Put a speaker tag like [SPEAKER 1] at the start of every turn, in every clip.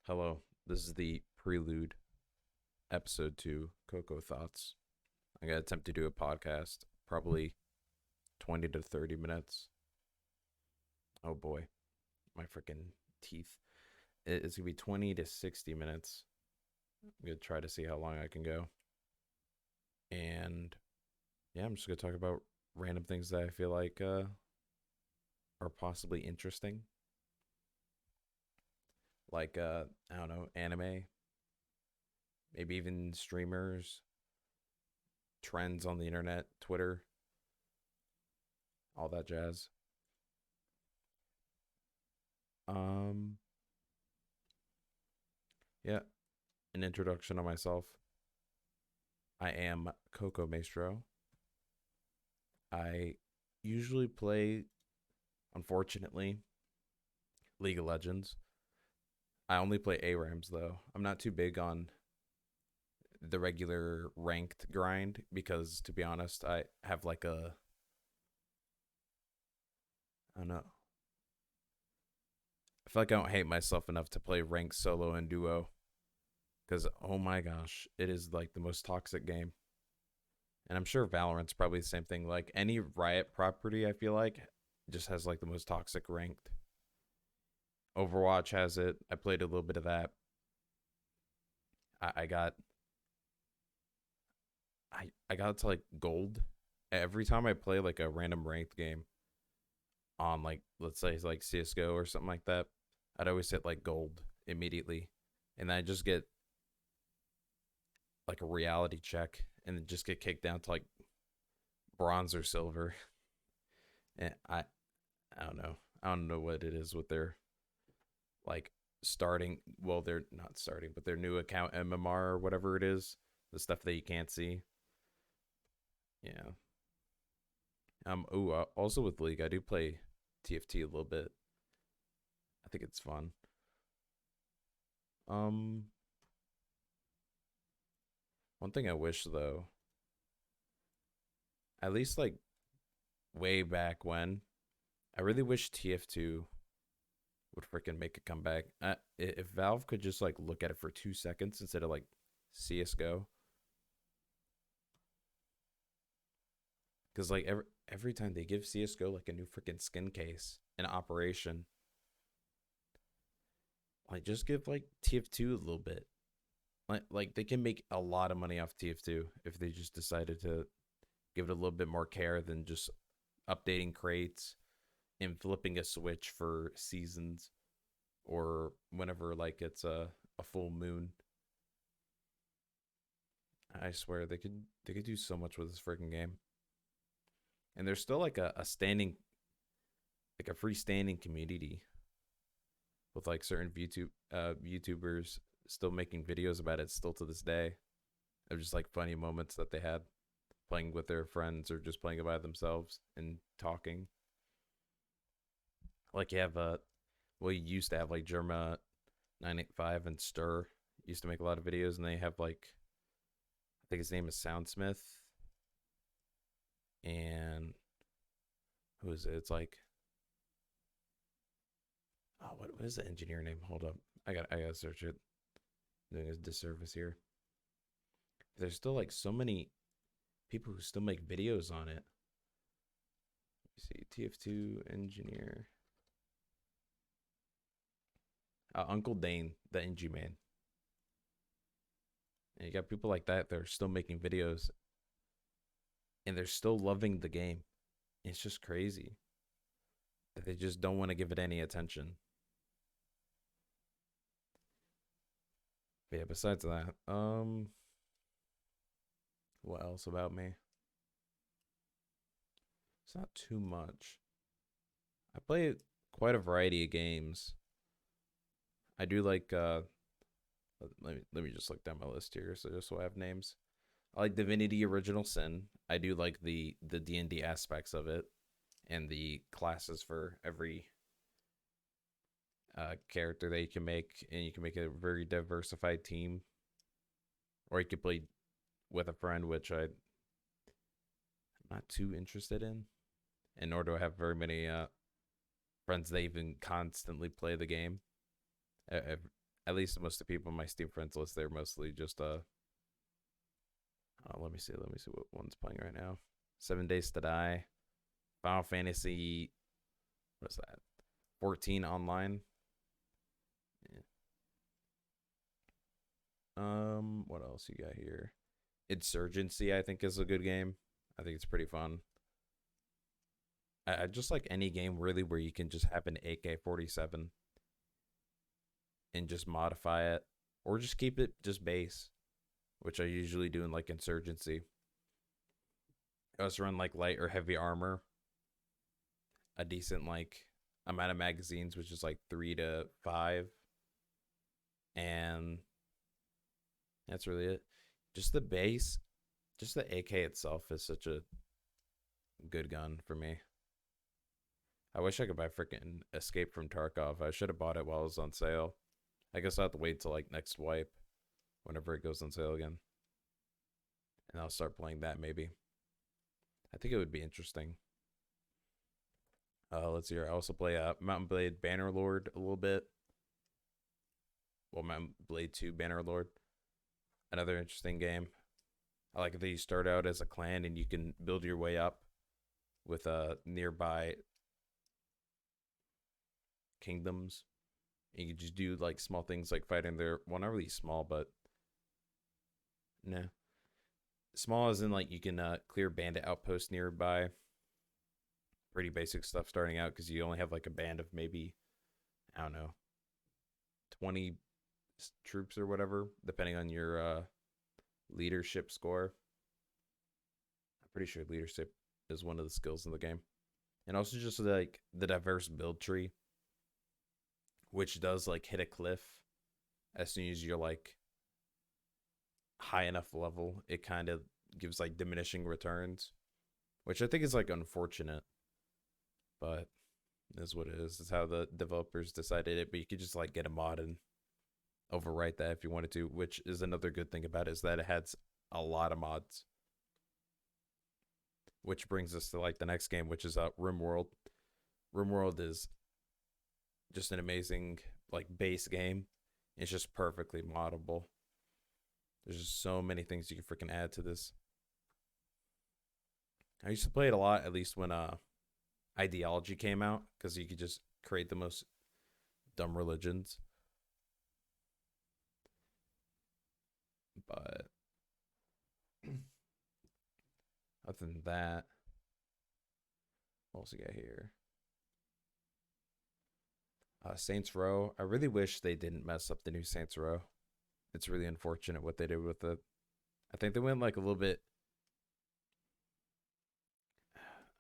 [SPEAKER 1] Hello, this is the Prelude, episode 2, Coco Thoughts. I'm going to attempt to do a podcast, probably 20 to 30 minutes. Oh boy, my freaking teeth. It's going to be 20 to 60 minutes. I'm going to try to see how long I can go. And yeah, I'm just going to talk about random things that I feel like are possibly interesting. Like, I don't know, anime, maybe even streamers, trends on the internet, Twitter, all that jazz. Um, yeah, an introduction on myself. I am Coco Maestro. I usually play, unfortunately, League of Legends. I only play ARAMs though. I'm not too big on the regular ranked grind because, to be honest, I have like I don't know. I feel like I don't hate myself enough to play ranked solo and duo because, oh my gosh, it is like the most toxic game. And I'm sure Valorant's probably the same thing. Like any Riot property, I feel like just has like the most toxic ranked. Overwatch has it. I played a little bit of that. I got I got to like gold every time I play like a random ranked game on like let's say like CS:GO or something like that. I'd always hit like gold immediately, and then I just get like a reality check and then just get kicked down to like bronze or silver. And I don't know. I don't know what it is with their like starting. Well, they're not starting, but their new account MMR or whatever it is, the stuff that you can't see. Yeah. Also with League, I do play TFT a little bit. I think it's fun. Um, One thing I wish though, at least like way back when, I really wish TF2 would freaking make a comeback. If Valve could just like look at it for 2 seconds instead of like CS:GO, because like every time they give CS:GO like a new freaking skin case, an operation, like just give like TF2 a little bit. Like they can make a lot of money off TF2 if they just decided to give it a little bit more care than just updating crates and flipping a switch for seasons or whenever like it's a full moon. I swear they could do so much with this freaking game. And there's still like a standing like a freestanding community with like certain YouTubers still making videos about it still to this day of just like funny moments that they had playing with their friends or just playing it by themselves and talking. Like you have well you used to have like Germa 985 and Stir used to make a lot of videos and they have like I think his name is Soundsmith and who is it? It's like what is the engineer name? Hold up. I gotta search it. I'm doing a disservice here. There's still like so many people who still make videos on it. Let me see. TF2 engineer. Uncle Dane, the NG man. And you got people like that that are still making videos and they're still loving the game. It's just crazy that they just don't want to give it any attention. But yeah, besides that, what else about me? It's not too much. I play quite a variety of games. I do like let me just look down my list here so just so I have names. I like Divinity Original Sin. I do like the D&D aspects of it and the classes for every character that you can make, and you can make a very diversified team. Or you could play with a friend, which I'm not too interested in nor do I have very many friends that even constantly play the game. at least most of the people on my Steam friends list, they're mostly just let me see. Let me see what one's playing right now. 7 Days to Die, Final Fantasy. What's that? 14 online. Yeah. What else you got here? Insurgency, I think, is a good game. I think it's pretty fun. I just like any game really where you can just have an AK-47 and just modify it, or just keep it just base, which I usually do in like Insurgency. I also run like light or heavy armor, a decent like amount of magazines, which is like 3 to 5, and that's really it. Just the base, just the AK itself is such a good gun for me. I wish I could buy freaking Escape from Tarkov. I should have bought it while it was on sale. I guess I'll have to wait till like next wipe, whenever it goes on sale again, and I'll start playing that maybe. I think it would be interesting. Let's see here. I also play Mountain Blade Bannerlord a little bit. Well, Mountain Blade 2 Bannerlord. Another interesting game. I like that you start out as a clan and you can build your way up with nearby kingdoms. You can just do like small things like fighting their, well, not really small, but no, small as in like you can clear bandit outposts nearby. Pretty basic stuff starting out because you only have like a band of maybe, I don't know, 20 troops or whatever, depending on your leadership score. I'm pretty sure leadership is one of the skills in the game. And also just like the diverse build tree, which does like hit a cliff as soon as you're like high enough level. It kind of gives like diminishing returns, which I think is like unfortunate, but is what it is. It's how the developers decided it. But you could just like get a mod and overwrite that if you wanted to, which is another good thing about it, is that it has a lot of mods. Which brings us to like the next game, which is RimWorld. RimWorld is just an amazing like base game. It's just perfectly moddable. There's just so many things you can freaking add to this. I used to play it a lot, at least when Ideology came out, because you could just create the most dumb religions. But other than that, what else we got here? Saints Row. I really wish they didn't mess up the new Saints Row. It's really unfortunate what they did with it. I think they went like a little bit.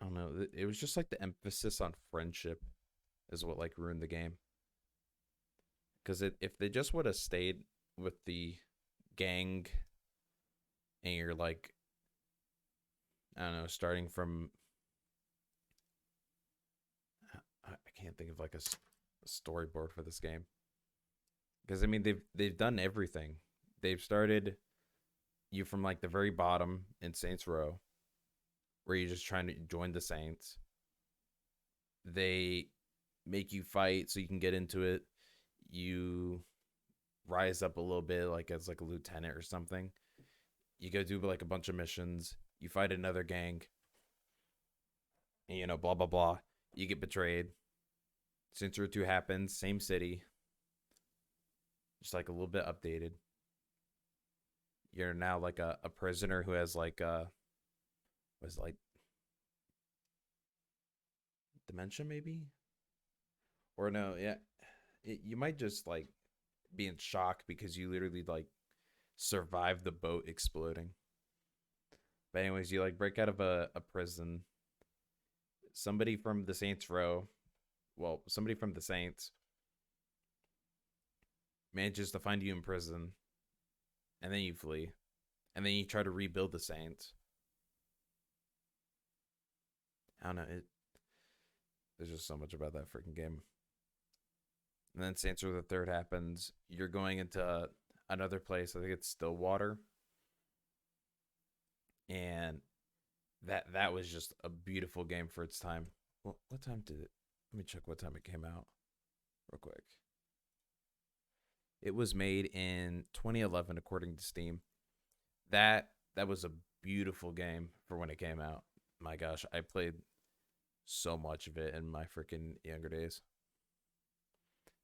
[SPEAKER 1] I don't know. It was just like the emphasis on friendship is what like ruined the game. Because if they just would have stayed with the gang and you're like, I don't know, starting from, I can't think of like a storyboard for this game, because I mean they've done everything. They've started you from like the very bottom in Saints Row, where you're just trying to join the Saints. They make you fight so you can get into it. You rise up a little bit, like as like a lieutenant or something. You go do like a bunch of missions. You fight another gang, and you know, blah blah blah. You get betrayed. Saints Row 2 happens, same city, just like a little bit updated. You're now like a prisoner who has like was like dementia maybe, or no, yeah, you might just like be in shock because you literally like survived the boat exploding. But anyways, you like break out of a prison. Somebody from the Saints Row, well, somebody from the Saints manages to find you in prison, and then you flee, and then you try to rebuild the Saints. I don't know. There's just so much about that freaking game. And then Saints Row the Third happens. You're going into another place. I think it's Stillwater, and that was just a beautiful game for its time. Well, what time did it? Let me check what time it came out, real quick. It was made in 2011, according to Steam. That was a beautiful game for when it came out. My gosh, I played so much of it in my freaking younger days.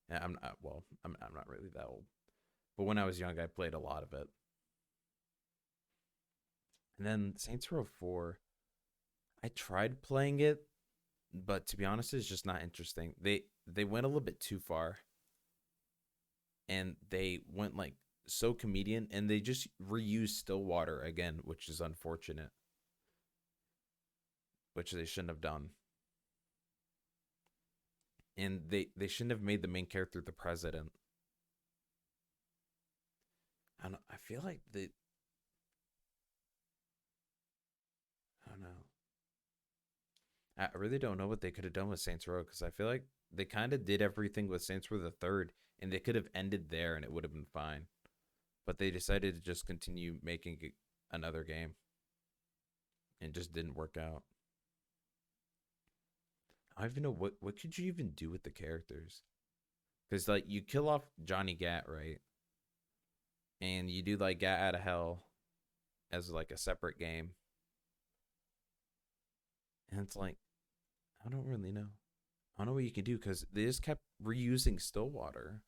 [SPEAKER 1] And I'm not, well, I'm not really that old, but when I was young, I played a lot of it. And then Saints Row 4, I tried playing it, but to be honest, it's just not interesting. They went a little bit too far, and they went like so comedian, and they just reused Stillwater again, which is unfortunate, which they shouldn't have done. And they shouldn't have made the main character the president. I feel like I don't know. I really don't know what they could have done with Saints Row because I feel like they kind of did everything with Saints Row the Third, and they could have ended there and it would have been fine. But they decided to just continue making another game, and just didn't work out. I don't even know what could you even do with the characters because like you kill off Johnny Gat, right, and you do like Gat out of Hell as like a separate game, and it's like I don't really know. I don't know what you can do because they just kept reusing Stillwater.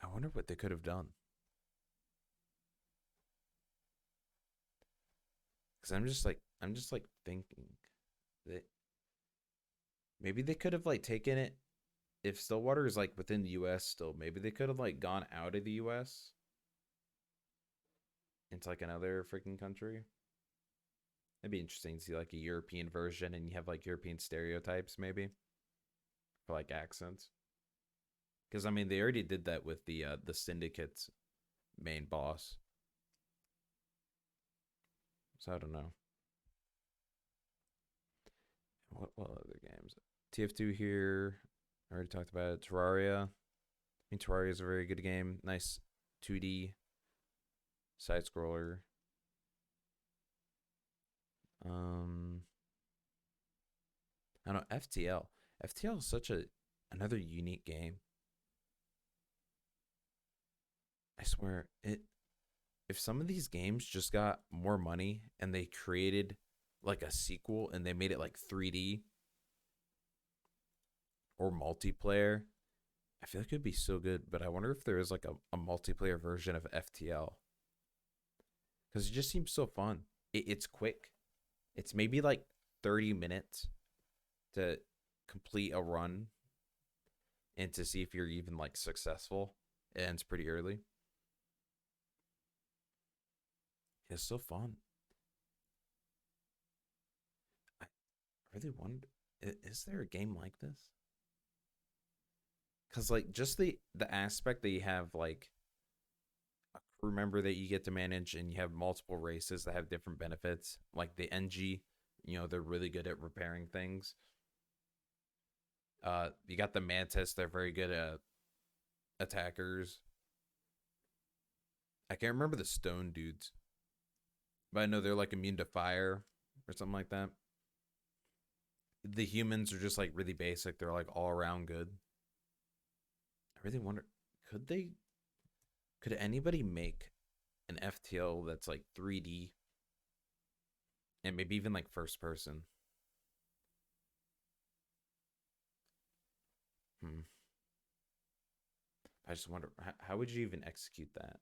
[SPEAKER 1] I wonder what they could have done because I'm just like thinking that maybe they could have like taken it if Stillwater is like within the U.S. still. Maybe they could have like gone out of the U.S. into like another freaking country. It'd be interesting to see like a European version, and you have like European stereotypes maybe for like accents. Because I mean, they already did that with the Syndicate's main boss. So I don't know what other games. TF2 here. I already talked about it. Terraria. I mean, Terraria is a very good game. Nice 2D side scroller. Um, I don't know. FTL. FTL is such a another unique game. I swear it. If some of these games just got more money and they created like a sequel and they made it like 3D or multiplayer, I feel like it'd be so good. But I wonder if there is like a multiplayer version of FTL because it just seems so fun. It's quick. It's maybe like 30 minutes to complete a run and to see if you're even like successful. It ends pretty early. It's so fun. I really wonder, is there a game like this? Because like just the aspect that you have like a crew member that you get to manage, and you have multiple races that have different benefits. Like the NG, they're really good at repairing things. You got the Mantis, they're very good at attackers. I can't remember the stone dudes, but I know they're like immune to fire or something like that. The humans are just like really basic. They're like all around good. I really wonder, could they could anybody make an FTL that's like 3D and maybe even like first person? Hmm. I just wonder how would you even execute that?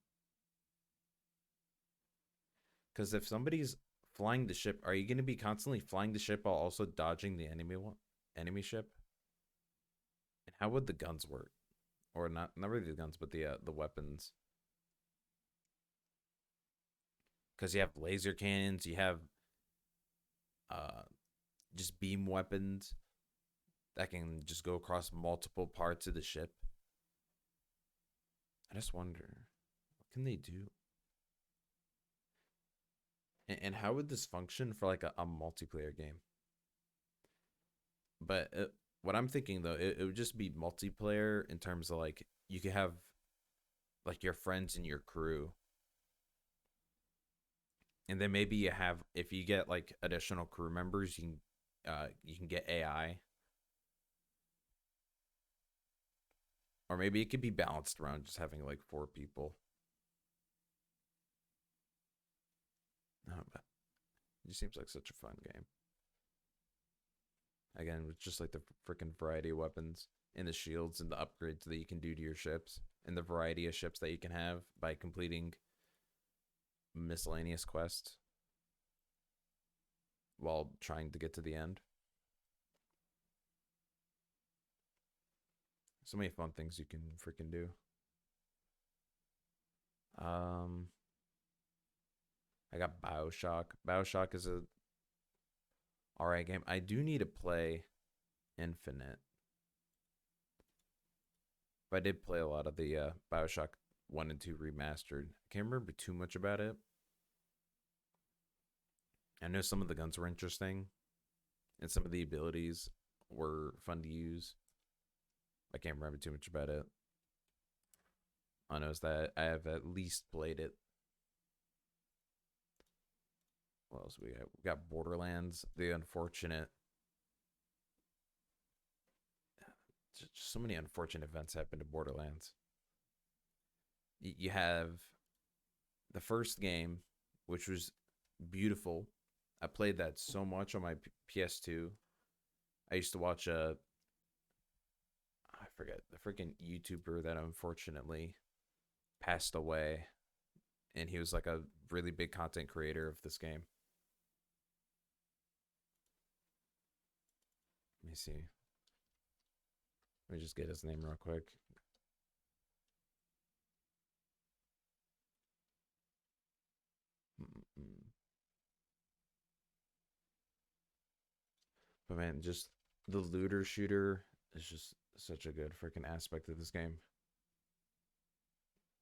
[SPEAKER 1] Because if somebody's flying the ship, are you going to be constantly flying the ship while also dodging the enemy ship? And how would the guns work? Or not really the guns, but the weapons. Because you have laser cannons, you have uh just beam weapons that can just go across multiple parts of the ship. I just wonder, what can they do? And how would this function for like a multiplayer game? But what I'm thinking though, it would just be multiplayer in terms of like you could have like your friends in your crew, and then maybe you have if you get like additional crew members, you can get AI Or maybe it could be balanced around just having like four people. No, but it just seems like such a fun game. Again, with just like the freaking variety of weapons and the shields and the upgrades that you can do to your ships and the variety of ships that you can have by completing miscellaneous quests while trying to get to the end. So many fun things you can freaking do. Um, I got Bioshock. Bioshock is a alright game. I do need to play Infinite. But I did play a lot of the Bioshock 1 and 2 remastered. I can't remember too much about it. I know some of the guns were interesting, and some of the abilities were fun to use. I can't remember too much about it. I know is that I have at least played it. What else we got? We got Borderlands, the unfortunate. Just so many unfortunate events happen to Borderlands. You have the first game, which was beautiful. I played that so much on my PS2. I used to watch I forget the freaking YouTuber that unfortunately passed away, and he was like a really big content creator of this game. Let me see. Let me just get his name real quick. But man, just the looter shooter is just such a good freaking aspect of this game.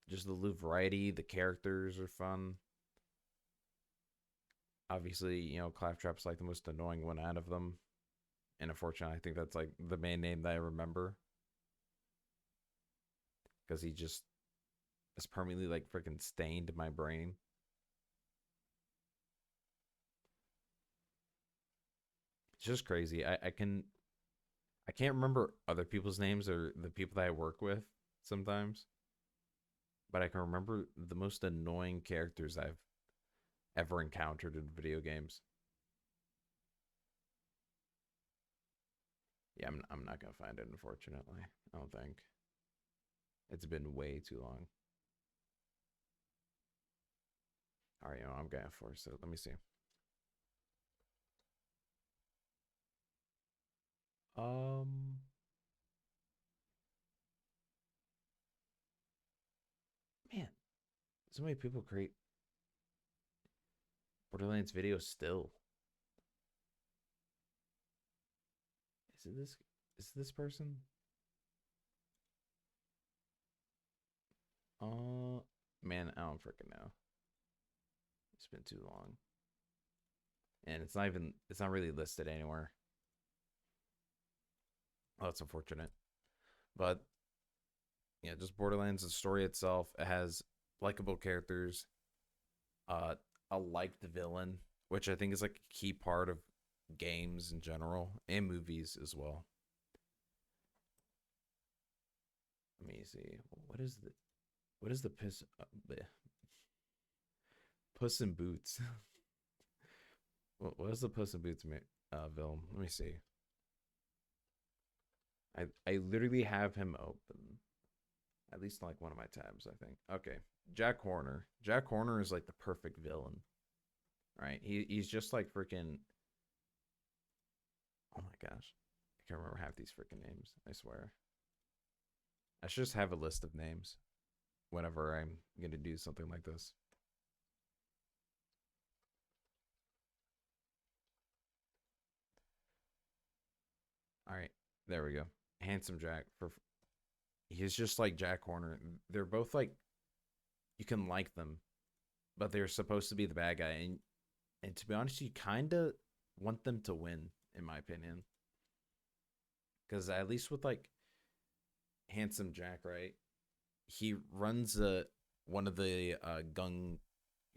[SPEAKER 1] Just the loot variety, the characters are fun. Obviously, Claptrap's like the most annoying one out of them. And unfortunately, I think that's like the main name that I remember. Because he just is permanently like freaking stained in my brain. It's just crazy. I can't remember other people's names or the people that I work with sometimes. But I can remember the most annoying characters I've ever encountered in video games. Yeah, I'm not gonna find it, unfortunately. I don't think. It's been way too long. All right, I'm gonna force it. Let me see. Um, Man, so many people create Borderlands videos still. Is it this? Is this person? Uh, Man, I don't freaking know. It's been too long, and it's not even. It's not really listed anywhere. Oh, it's unfortunate. But yeah, just Borderlands, the story itself, it has likable characters, uh, a liked villain, which I think is like a key part of games in general and movies as well. Let me see. What is the Puss in Boots? What is the Puss in Boots villain? Let me see. I literally have him open. At least like one of my tabs, I think. Okay. Jack Horner. Jack Horner is like the perfect villain. Right? He's just like freaking, oh my gosh. I can't remember half these freaking names, I swear. I should just have a list of names whenever I'm gonna do something like this. All right. There we go. Handsome Jack for he's just like Jack Horner. They're both like you can like them, but they're supposed to be the bad guy, and to be honest, you kind of want them to win, in my opinion, because at least with like Handsome Jack, right? He runs one of the gun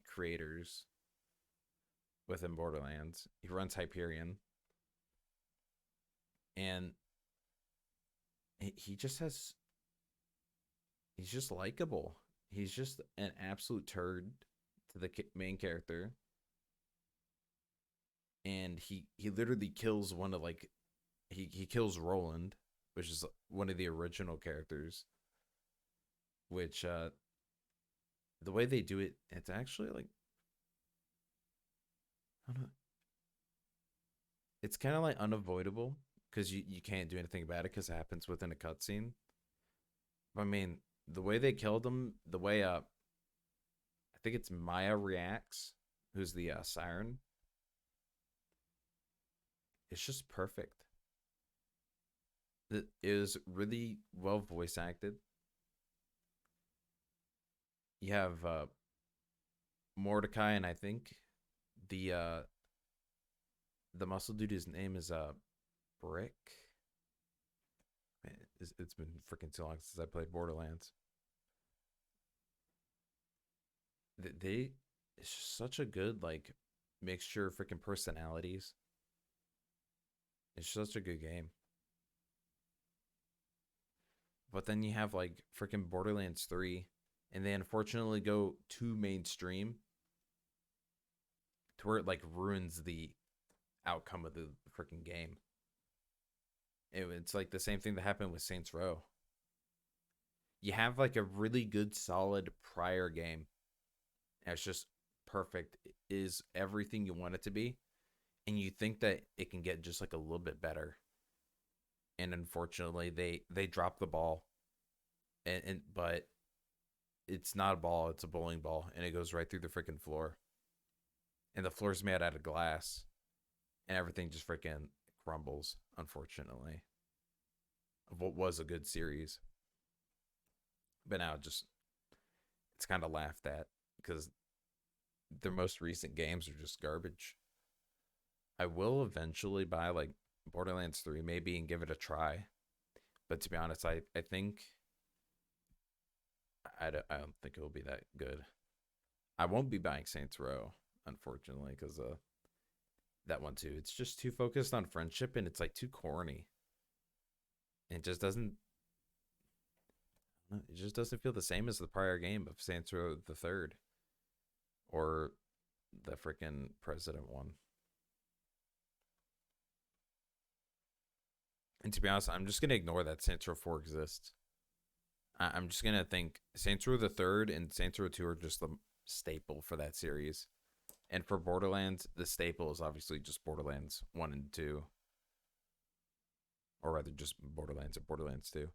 [SPEAKER 1] creators within Borderlands. He runs Hyperion, and he just has he's just likable. He's just an absolute turd to the main character, and he literally kills one of like he kills Roland, which is one of the original characters. Which the way they do it, it's actually like I don't know, it's kind of like unavoidable because you can't do anything about it because it happens within a cutscene. I mean, the way they killed him, the way I think it's Maya reacts, who's the siren, it's just perfect. It is really well voice acted. You have Mordecai, and I think the uh the muscle dude, his name is Brick. Man, it's been freaking too long since I played Borderlands. They it's just such a good like mixture of freaking personalities. It's such a good game. But then you have like freaking Borderlands 3, and they unfortunately go too mainstream to where it like ruins the outcome of the freaking game. It's like the same thing that happened with Saints Row. You have like a really good, solid prior game. And it's just perfect. It is everything you want it to be, and you think that it can get just like a little bit better. And unfortunately, they drop the ball, and but it's not a ball; it's a bowling ball, and it goes right through the freaking floor. And the floor's made out of glass, and everything just freaking crumbles. Unfortunately, of what was a good series, but now just it's kind of laughed at because their most recent games are just garbage. I will eventually buy like Borderlands 3 maybe and give it a try. But to be honest, I think I don't think it will be that good. I won't be buying Saints Row, unfortunately, because that one too. It's just too focused on friendship and it's like too corny. It just doesn't. It just doesn't feel the same as the prior game of Saints Row the Third or the freaking President one. And to be honest, I'm just gonna ignore that Saints Row 4 exists. I'm just gonna think Saints Row the Third and Saints Row 2 are just the staple for that series. And for Borderlands, the staple is obviously just Borderlands 1 and 2, or rather just Borderlands and Borderlands 2.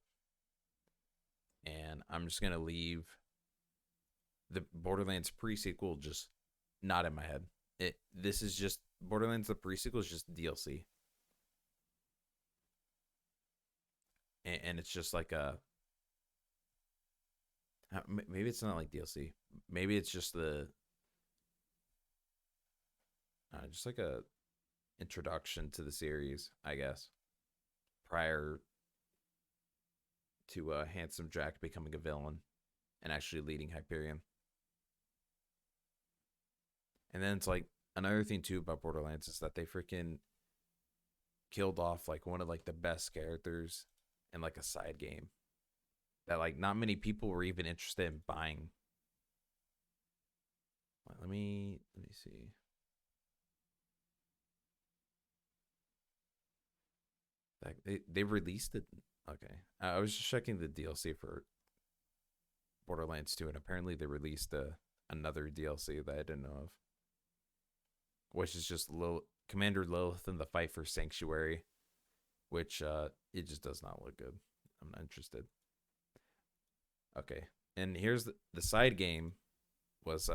[SPEAKER 1] And I'm just gonna leave the Borderlands pre-sequel just not in my head. This is just Borderlands the pre-sequel is just DLC, and it's just like a maybe it's not like DLC. Maybe it's just the just like a introduction to the series, I guess, prior to Handsome Jack becoming a villain and actually leading Hyperion. And then it's like another thing too about Borderlands is that they freaking killed off like one of like the best characters in like a side game that like not many people were even interested in buying. Let me see. Like they released it. Okay, I was just checking the DLC for Borderlands 2, and apparently they released another DLC that I didn't know of, which is just Commander Lilith in the fight for Sanctuary, which it just does not look good. I'm not interested. Okay, and here's the side game was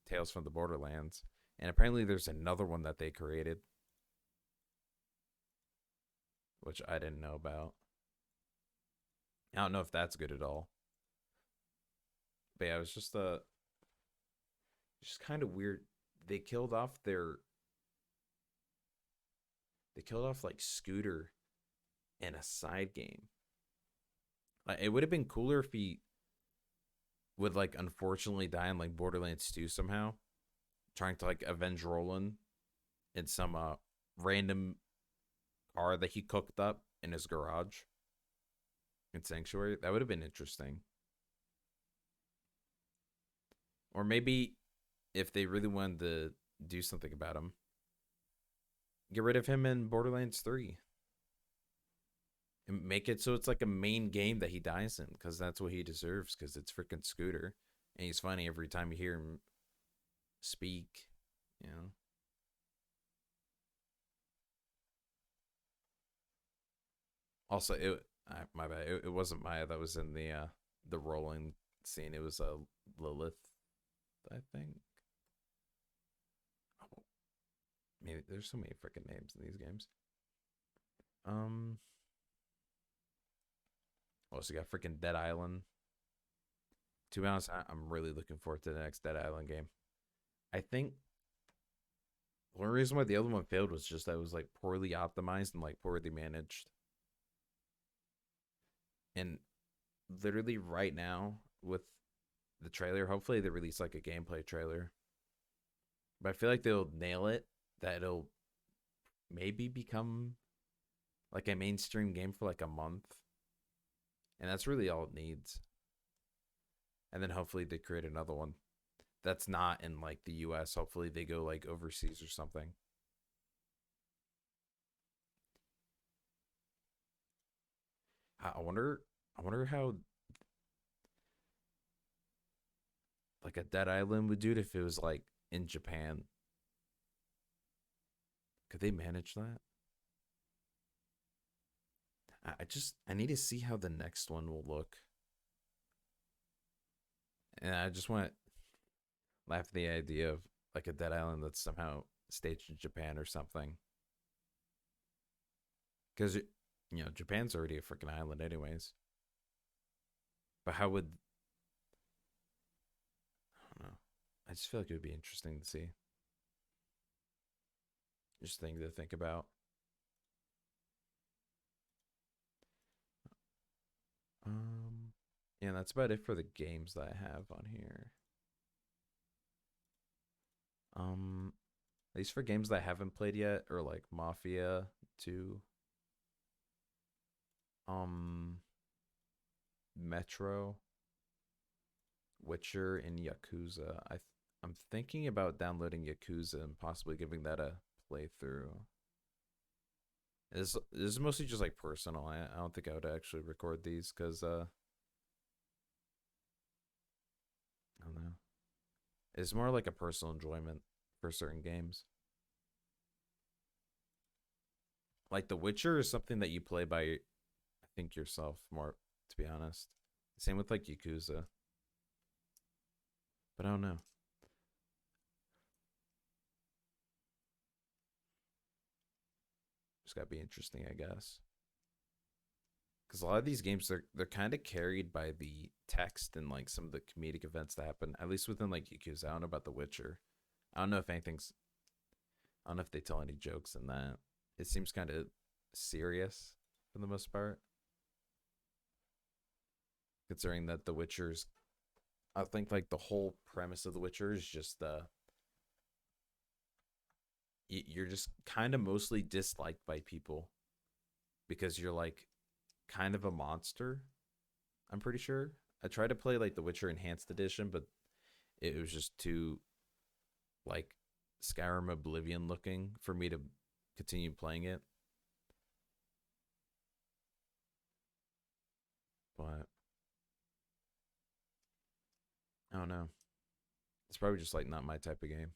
[SPEAKER 1] Tales from the Borderlands, and apparently there's another one that they created, which I didn't know about. I don't know if that's good at all. But yeah, it was just kind of weird. They killed off their they killed off like Scooter in a side game. Like it would have been cooler if he would like unfortunately die in like Borderlands 2 somehow, trying to like avenge Roland in some random car that he cooked up in his garage in Sanctuary. That would have been interesting. Or maybe if they really wanted to do something about him, get rid of him in Borderlands 3 and make it so it's like a main game that he dies in because that's what he deserves because it's freaking Scooter and he's funny every time you hear him speak, you know. Also, my bad. It wasn't Maya that was in the rolling scene. It was Lilith, I think. Oh, maybe there's so many freaking names in these games. Um, also got freaking Dead Island. To be honest, I'm really looking forward to the next Dead Island game. I think one reason why the other one failed was just that it was like poorly optimized and like poorly managed. And literally right now with the trailer, hopefully they release like a gameplay trailer. But I feel like they'll nail it. That it'll maybe become like a mainstream game for like a month, and that's really all it needs. And then hopefully they create another one that's not in like the U.S. Hopefully they go like overseas or something. I wonder. I wonder how like a Dead Island would do it if it was like in Japan. Could they manage that? I need to see how the next one will look, and I just want to laugh at the idea of like a Dead Island that's somehow staged in Japan or something. Because Japan's already a freaking island, anyways. But how would I don't know? I just feel like it would be interesting to see. Just thing to think about. Um, yeah, that's about it for the games that I have on here. Um, at least for games that I haven't played yet, or like Mafia 2, um, Metro, Witcher, and Yakuza. I'm thinking about downloading Yakuza and possibly giving that a playthrough. This is mostly just like personal. I don't think I would actually record these because I don't know. It's more like a personal enjoyment for certain games. Like The Witcher is something that you play by, I think, yourself more. To be honest, same with like Yakuza. But I don't know. It's got to be interesting, I guess. Because a lot of these games they're kind of carried by the text and like some of the comedic events that happen. At least within like Yakuza, I don't know about The Witcher. I don't know if anything's. I don't know if they tell any jokes in that. It seems kind of serious for the most part, considering that The Witcher's. I think like the whole premise of The Witcher is just you're just kind of mostly disliked by people because you're like kind of a monster. I'm pretty sure. I tried to play like The Witcher Enhanced Edition, but it was just too like Skyrim Oblivion looking for me to continue playing it. But I don't know. It's probably just like not my type of game.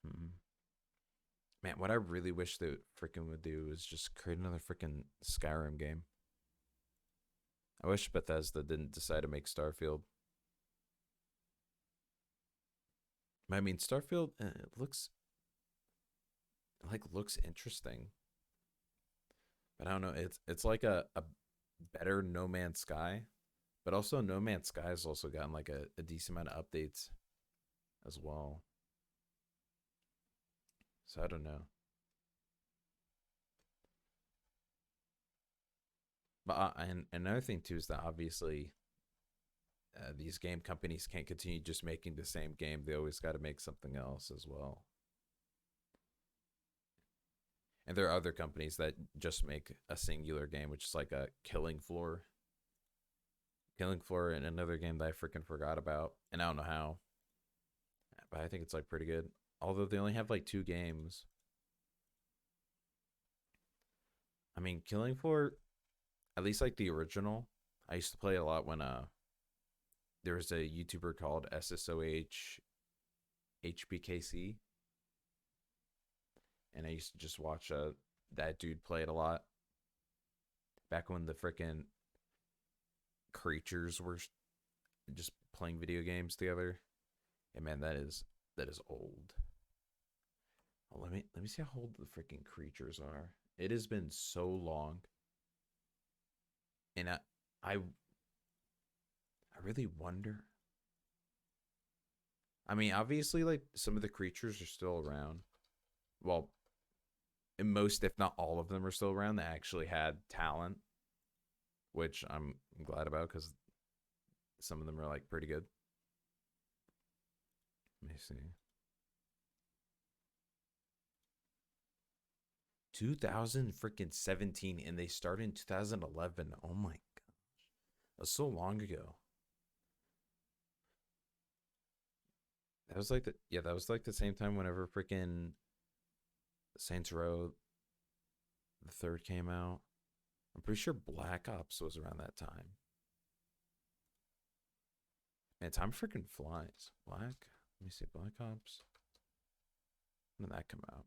[SPEAKER 1] Mm-mm. Man, what I really wish they freaking would do is just create another freaking Skyrim game. I wish Bethesda didn't decide to make Starfield. I mean, Starfield it looks interesting, but I don't know. It's like a better No Man's Sky, but also No Man's Sky has also gotten like a decent amount of updates as well. So I don't know. But and another thing too is that obviously these game companies can't continue just making the same game. They always got to make something else as well. And there are other companies that just make a singular game, which is like a Killing Floor. Killing Floor and another game that I freaking forgot about, and I don't know how, but I think it's like pretty good. Although they only have like 2 games. I mean, Killing Floor, at least like the original, I used to play a lot when there was a YouTuber called SSOH HBKC, and I used to just watch that dude play it a lot back when the freaking creatures were just playing video games together. And man, that is old. Oh, let me see how old the freaking creatures are. It has been so long, and I really wonder. I mean, obviously, like some of the creatures are still around. Well, and most, if not all of them, are still around that actually had talent, which I'm glad about because some of them are like pretty good. Let me see. 2000 freaking 17, and they started in 2011. Oh my god, that's so long ago. That was like that was like the same time whenever freaking Saints Row the third came out. I'm pretty sure Black Ops was around that time. Man, time freaking flies. Let me see, Black Ops. When did that come out?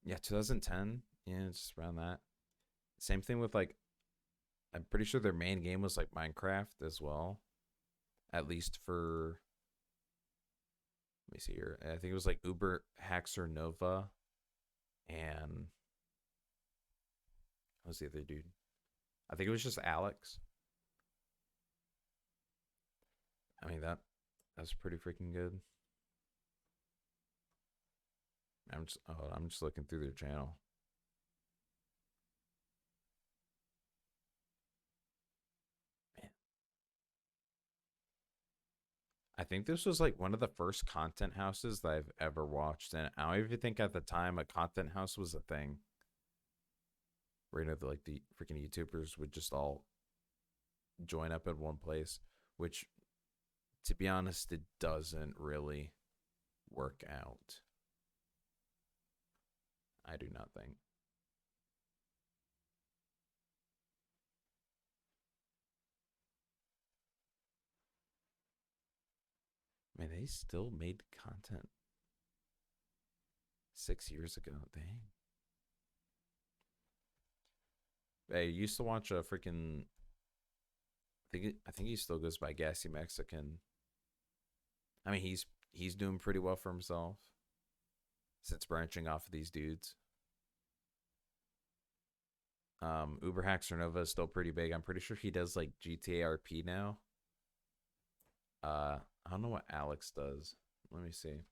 [SPEAKER 1] Yeah, 2010. Yeah, it's around that. Same thing with like, I'm pretty sure their main game was like Minecraft as well. At least for, let me see here. I think it was like Uber Haxer Nova and what was the other dude? I think it was just Alex. I mean that's pretty freaking good. I'm just looking through their channel. Man, I think this was like one of the first content houses that I've ever watched, and I don't even think at the time a content house was a thing. Where you know, like the freaking YouTubers would just all join up in one place, which, to be honest, it doesn't really work out. I do not think. Man, they still made content 6 years ago. Dang. I used to watch a freaking. I think he still goes by Gassy Mexican. I mean, he's doing pretty well for himself since branching off of these dudes. Uber Hacks Nova is still pretty big. I'm pretty sure he does like GTA RP now. I don't know what Alex does. Let me see.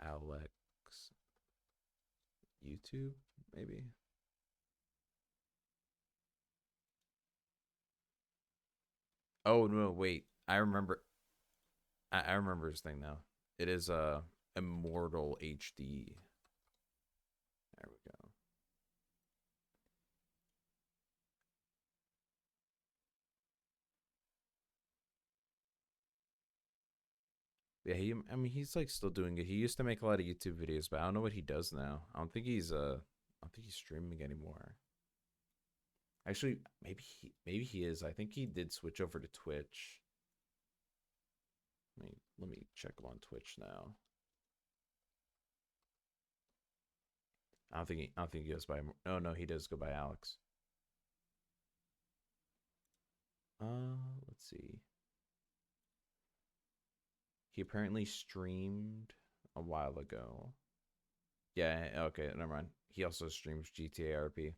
[SPEAKER 1] Alex YouTube maybe. Oh no, wait. I remember his thing now. It is Immortal HD. There we go. Yeah, I mean he's like still doing it. He used to make a lot of YouTube videos, but I don't know what he does now. I don't think he's streaming anymore. Actually, maybe he is. I think he did switch over to Twitch. Let me check him on Twitch now. I don't think he goes by. No, he does go by Alex. Let's see. He apparently streamed a while ago. Yeah, okay, never mind. He also streams GTA RP.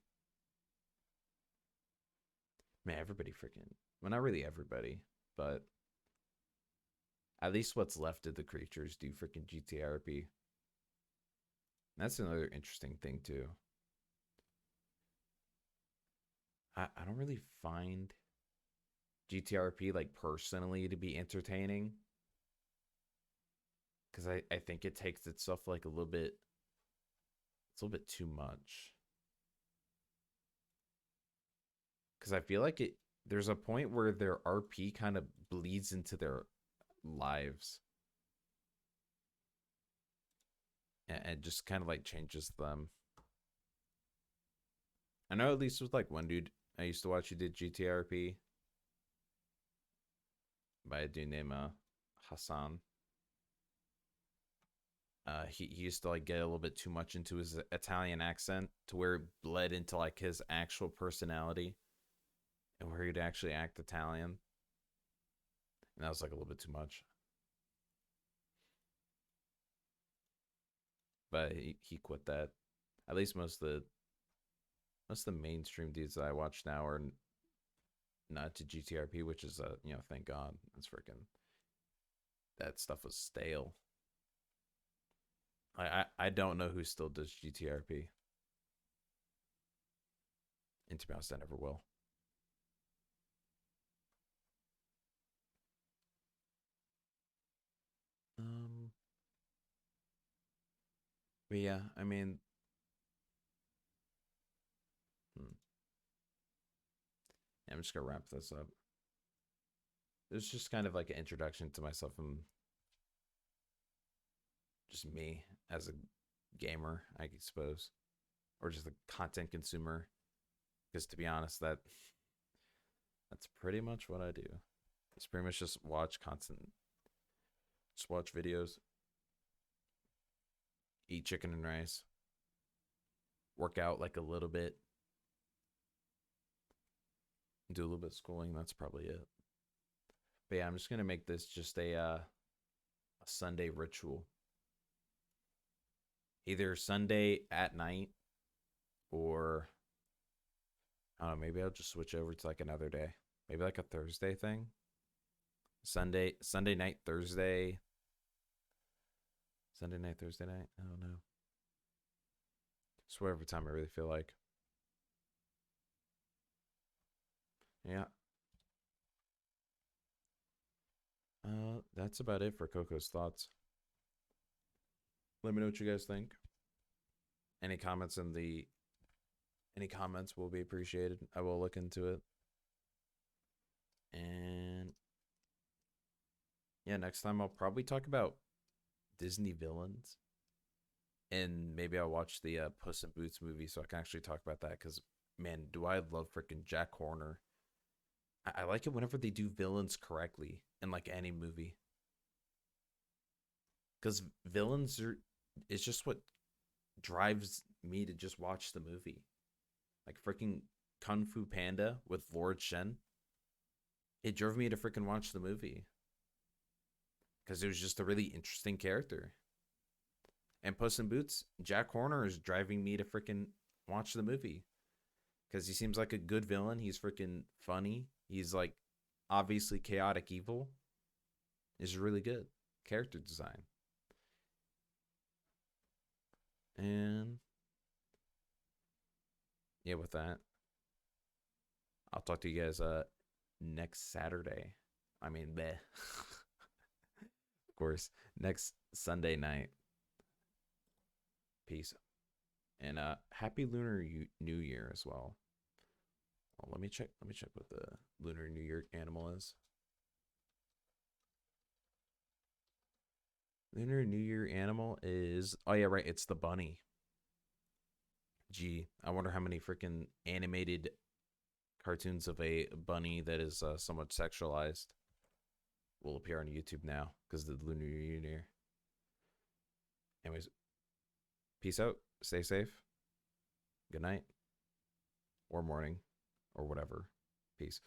[SPEAKER 1] Man, everybody freaking. Well, not really everybody, but at least what's left of the creatures do freaking GTA RP. That's another interesting thing too. I don't really find GTRP like personally to be entertaining. because I think it takes itself like a little bit. It's a little bit too much. Because I feel like it. There's a point where their RP kind of bleeds into their lives and just kind of like changes them. I know at least with like one dude I used to watch who did GTRP by a dude named Hassan. He used to like get a little bit too much into his Italian accent to where it bled into like his actual personality and where he'd actually act Italian. And that was like a little bit too much. But he quit that. At least most of the mainstream dudes that I watch now are not to GTRP, which is thank God. It's freaking that stuff was stale. I don't know who still does GTRP. And to be honest, I never will. Um, but yeah, I mean, hmm, yeah, I'm just gonna wrap this up. It's just kind of like an introduction to myself and just me as a gamer, I suppose, or just a content consumer. Because to be honest, that's pretty much what I do. It's pretty much just watch content, just watch videos, eat chicken and rice, work out like a little bit, do a little bit of schooling. That's probably it. But yeah, I'm just gonna make this just a Sunday ritual. Either Sunday at night or I don't know, maybe I'll just switch over to like another day. Maybe like a Thursday thing. Sunday night, Sunday night, Thursday night. I don't know. Just whatever time I really feel like. Yeah. That's about it for Coco's thoughts. Let me know what you guys think. Any comments in the any comments will be appreciated. I will look into it. And yeah, next time I'll probably talk about Disney villains. And maybe I'll watch the Puss in Boots movie so I can actually talk about that because man, do I love freaking Jack Horner. I like it whenever they do villains correctly in like any movie. Because villains are it's just what drives me to just watch the movie. Like freaking Kung Fu Panda with Lord Shen. It drove me to freaking watch the movie because it was just a really interesting character. And Puss in Boots, Jack Horner is driving me to freaking watch the movie because he seems like a good villain. He's freaking funny. He's like obviously chaotic evil. Is really good character design. And yeah, with that, I'll talk to you guys next Saturday. I mean, bleh. Of course, next Sunday night. Peace. And happy Lunar New Year as well. Well, let me check. Let me check what the Lunar New Year animal is. Lunar New Year animal is oh yeah right. It's the bunny. Gee, I wonder how many freaking animated cartoons of a bunny that is somewhat sexualized will appear on YouTube now because of the Lunar New Year. Anyways, peace out. Stay safe. Good night or morning or whatever. Peace.